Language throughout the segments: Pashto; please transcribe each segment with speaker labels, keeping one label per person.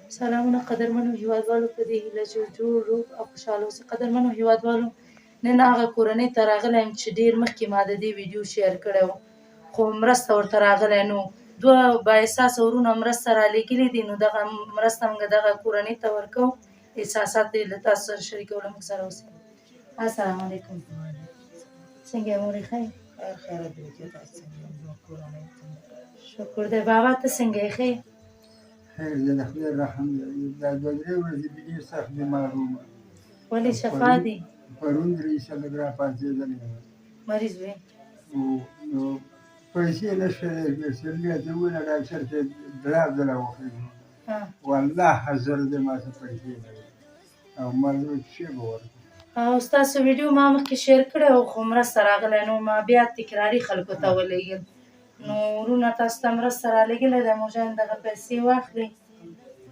Speaker 1: سلامونه قدرمنو هیوادوالو، په دې هیله چې جوړ روغ او خوشحاله اوسئ. قدرمنو هیوادوالو، نن هغه کورنۍ ته راغلی یم چې ډېر مخکې ما د دې ویډیو شیر کړی و، خو مرسته ورته راغلی نو دوه بااحساسه ورونه مرسته رالېږلي دي، نو دغه مرسته موږ دغه کورنۍ ته ورکوو. احساسات یې له تاسو سره شریکوو، موږ سره اوسئ. السلام علیکم. څنګه یې مورې، ښه یې؟
Speaker 2: خیره دی چې تاسو څنګه زموږ کورنۍ څنګه؟
Speaker 1: شکر دی. بابا ته څنګه یې، ښه یې؟
Speaker 3: خیر دی، د خدای رحم دی. دا دوه درې ورځې مې ډېر سخت بیمار وم.
Speaker 1: ولې شفا دي؟
Speaker 3: پرون درې ایسه لږ راپاڅېدلی وم.
Speaker 1: مریض وې؟
Speaker 3: نو پیسې نه شته دی، سلمې ته وویل ډاکټر صاحب دراب ځله وخېږم. والله حاضر دی، ما څه پیسې نه وي او ما زه څه به ورکړم.
Speaker 1: او ستاسو ویډیو ما مخکې شیر کړی و، خو مرسته راغلی نو ما بیا تکراري خلکو ته ولېږل. نو ورونه تاسو ته مرسته رالېږلې ده، موږ دغه پیسې واخلئ.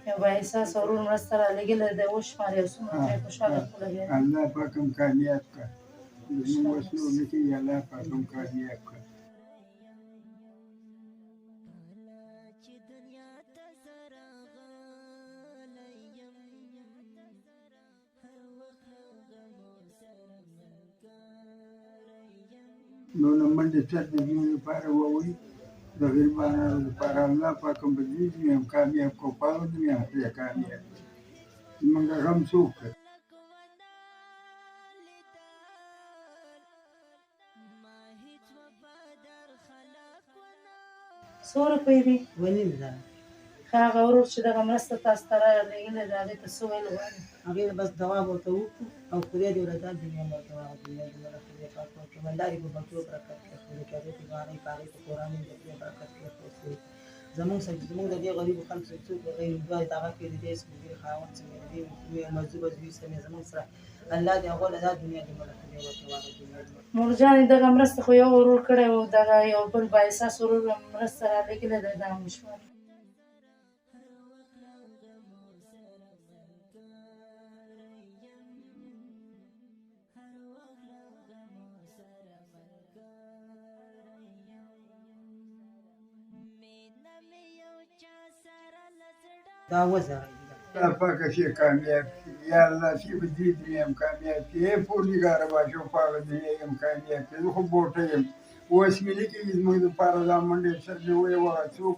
Speaker 1: یو بااحساسه ورور مرسته رالېږلې ده، وشمارئ او څومره پرې خوشحاله ولګېږئ.
Speaker 3: الله پاک هم کامیاب کړه، زموږ وسلو نه کېږي، الله پاک هم کامیاب کړه. نو نه منډې چت د دې لپاره ووایي د غریبانو لپاره الله پاک هم په دې دنیا هم کامیاب کړو، په هغه دنیا هم خدای کامیاب کړي. زمونږ غم څوک کوي؟
Speaker 1: څو روپۍ دي؟
Speaker 2: 2,500.
Speaker 1: هغه ورور چې دغه مرسته تاسو ته رالېږلې ده، هغې ته څه ویل غواړې؟
Speaker 2: هغې ته بس دوا به ورته وکړو او خدای دې ورته دنیا ورته هغه دنیا دې ورته خدای پاک ورکړي، مالداري به بچو برکت کړي، خدای که هغې ته ځوانۍ په هغې په کورنۍ د خدای برکت کړي. زمونږ د دې غریبو خلکو څخه څوک غیر دوه دغه کې د دې سپېڅلي خاوند څخه د دې مذهبه زوی څخه زمونږ سره الله دې هغو له دا دنیا دې مړه خدای ورته هغه دنیا دې
Speaker 1: مورجانې دغه مرسته خو یو ورور کړی و، دغه یو بل بااحساسه ورور هم مرسته رالېږلې ده، دا هم وشمارئ.
Speaker 2: دا وزره
Speaker 3: الله پاک شي کامیاب شي، یا الله شي په دې دنیا هم کامیاب کړي. ای پورنیګاره باشو په هغه دنیا یې هم کامیاب کړي. زه خو بوټه یم، اوس مې نه کېږي زموږ دپاره دا منډې سر مې ووهه څوک.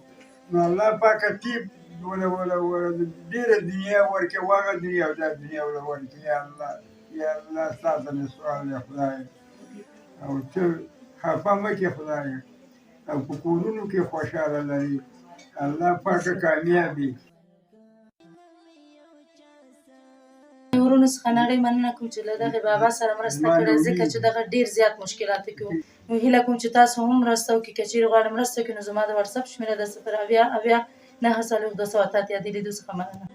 Speaker 3: نو الله پاکه ټیپ ډېره دنیا ورکړي، هغه دنیا او دا دنیا وله ورکړي. یا الله، یا الله ستا ته مې سوال دی خدایه، او ته خفه مه کړې خدایه، او په کورونو کې خوشحاله لري. الله پاکه کامیاب یې.
Speaker 1: ورونو څخه نړۍ مننه کوم چې له دغې بابا سره مرسته کړې، ځکه چې دغه ډېر زیات مشکلاتو کې و. نو هیله کوم چې تاسو هم مرسته وکړئ. که چېرې غواړئ مرسته وکړئ، نو زما د وټساپ شمېره ده 080 90 288 د لیدو څخه مننه.